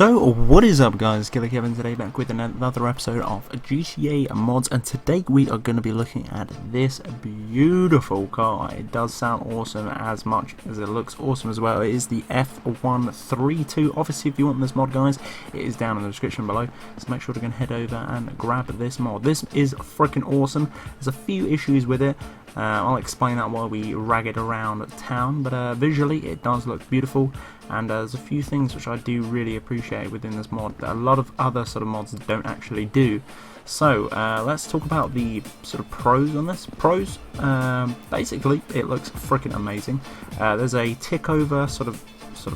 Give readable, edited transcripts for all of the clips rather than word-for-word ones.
So what is up guys, Killerkev today back with another episode of GTA Mods, and today we are going to be looking at this beautiful car. It does sound awesome as much as it looks awesome as well. It is the F132. Obviously if you want this mod guys, it is down in the description below, so make sure to go and head over and grab this mod. This is freaking awesome. There's a few issues with it. I'll explain that while we rag it around town, but visually it does look beautiful, and there's a few things which I do really appreciate within this mod that a lot of other sort of mods don't actually do. So let's talk about the sort of pros on this. Basically it looks freaking amazing. There's a tick over sort of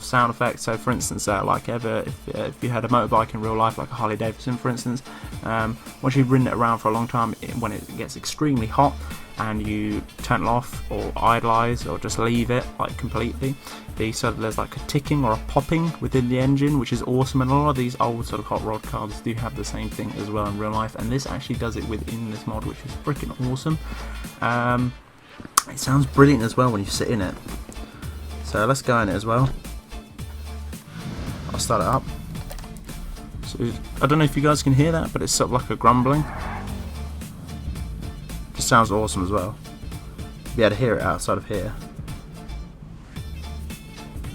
sound effect. So for instance, like if you had a motorbike in real life, like a Harley Davidson for instance, once you've ridden it around for a long time, when it gets extremely hot and you turn it off or idleize or just leave it like completely, there's like a ticking or a popping within the engine, which is awesome, and a lot of these old sort of hot rod cars do have the same thing as well in real life, and this actually does it within this mod, which is freaking awesome. It sounds brilliant as well when you sit in it. So let's go in it as well. I'll start it up. So I don't know if you guys can hear that, but it's sort of like a grumbling. Just sounds awesome as well. Be able to hear it outside of here.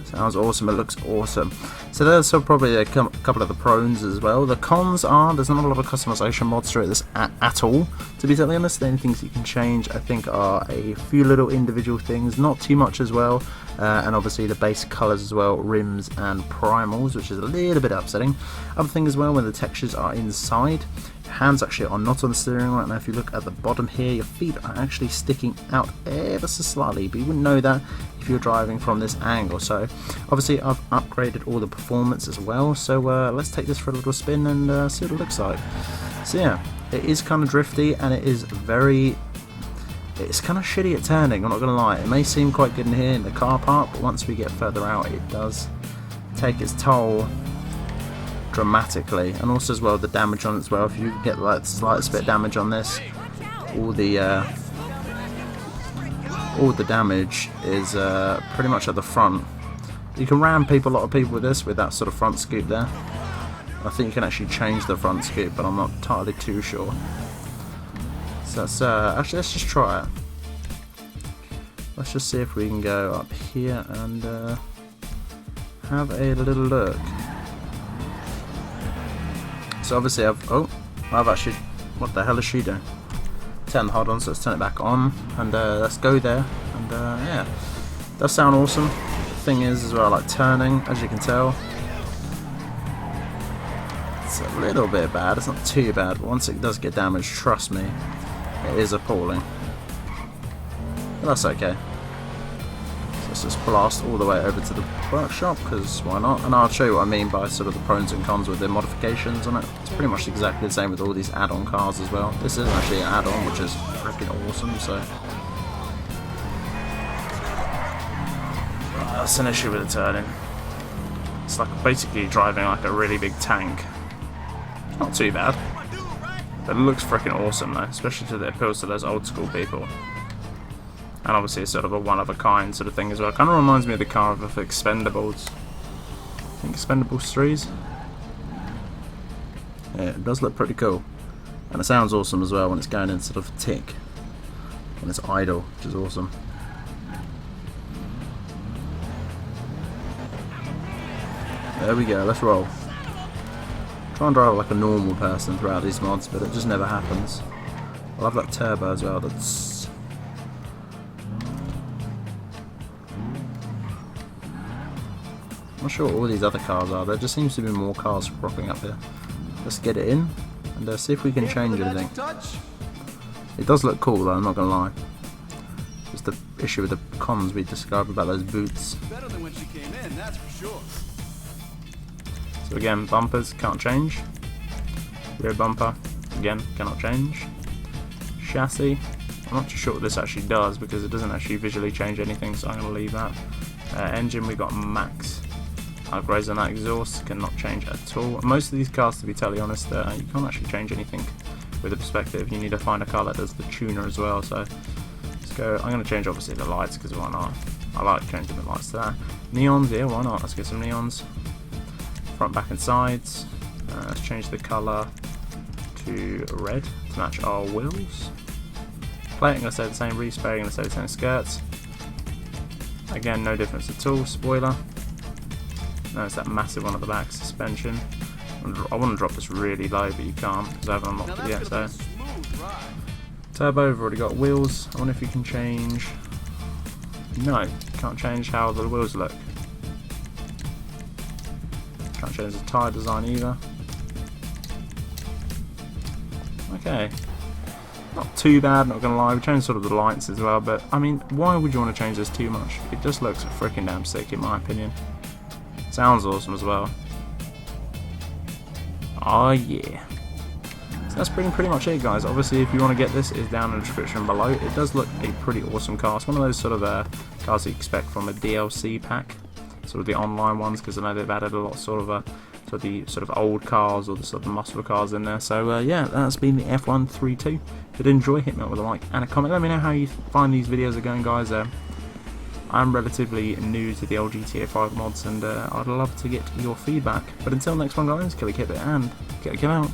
Sounds awesome. It looks awesome. So there's probably a couple of the pros as well. The cons are there's not a lot of customization mods through this at all. To be totally honest, the only things you can change I think are a few little individual things, not too much as well. And obviously the base colours as well, rims and primals, which is a little bit upsetting. Other thing as well, when the textures are inside, your hands actually are not on the steering right now. If you look at the bottom here, your feet are actually sticking out ever so slightly, but you wouldn't know that if you're driving from this angle. So obviously I've upgraded all the performance as well, so let's take this for a little spin and see what it looks like. So yeah, it is kind of drifty, and it is it's kind of shitty at turning, I'm not going to lie. It may seem quite good in here in the car park, but once we get further out it does take its toll dramatically. And also as well the damage on it as well, if you get like the slightest bit of damage on this, all the damage is pretty much at the front. You can ram a lot of people with this, with that sort of front scoop there. I think you can actually change the front scoop, but I'm not entirely too sure. So let's, actually let's just try it. Let's just see if we can go up here and have a little look. So obviously I've actually, what the hell is she doing? Turn the HUD on, so let's turn it back on, and let's go there, and yeah, does sound awesome. The thing is as well, like turning, as you can tell, it's a little bit bad. It's not too bad, but once it does get damaged, trust me, it is appalling. But that's okay. So let's just blast all the way over to the workshop, because why not? And I'll show you what I mean by sort of the pros and cons with the modifications on it. It's pretty much exactly the same with all these add-on cars as well. This is actually an add-on, which is freaking awesome, so that's an issue with the turning. It's like basically driving like a really big tank. It's not too bad. It looks freaking awesome though, especially to the appeals to those old school people. And obviously it's sort of a one of a kind sort of thing as well. It kind of reminds me of the car of Expendables. I think Expendables 3's. Yeah, it does look pretty cool. And it sounds awesome as well when it's going in sort of tick. When it's idle, which is awesome. There we go, let's roll. Try and drive like a normal person throughout these mods, but it just never happens. I love that turbo as well. That's I'm not sure what all these other cars are. There just seems to be more cars cropping up here. Let's get it in and see if we can change anything. It does look cool though, I'm not gonna lie. Just the issue with the cons we described about those boots. Better than when she came in, that's for sure. So again, bumpers can't change. Rear bumper, again, cannot change. Chassis, I'm not too sure what this actually does because it doesn't actually visually change anything, so I'm going to leave that. Engine, we got max upgrades on that. Exhaust cannot change at all. Most of these cars, to be totally honest, you can't actually change anything with the perspective. You need to find a car that does the tuner as well, so let's go. I'm going to change obviously the lights because why not? I like changing the lights to that. Neons, yeah, why not? Let's get some neons. front, back and sides. Let's change the colour to red to match our wheels. Plating, let's say the same. Respraying, let's say the same. Skirts, again no difference at all. Spoiler, notice that massive one at the back. Suspension, I want to drop this really low, but you can't because I haven't unlocked it yet. So turbo, we've already got wheels. I wonder if you can change. No, can't change how the wheels look. Can't change the tyre design either. Okay, not too bad, not gonna lie. We changed sort of the lights as well, but I mean, why would you want to change this too much? It just looks freaking damn sick in my opinion. Sounds awesome as well. Oh yeah. So that's pretty much it, guys. Obviously, if you want to get this, it's down in the description below. It does look a pretty awesome car. It's one of those sort of cars that you expect from a DLC pack, sort of the online ones, because I know they've added a lot of the old cars or the sort of muscle cars in there. So yeah, that's been the F132. If you did enjoy, hit me up with a like and a comment. Let me know how you find these videos are going, guys. I'm relatively new to the old GTA 5 mods, and I'd love to get your feedback. But until next one, guys, Killerkev and Killerkev out.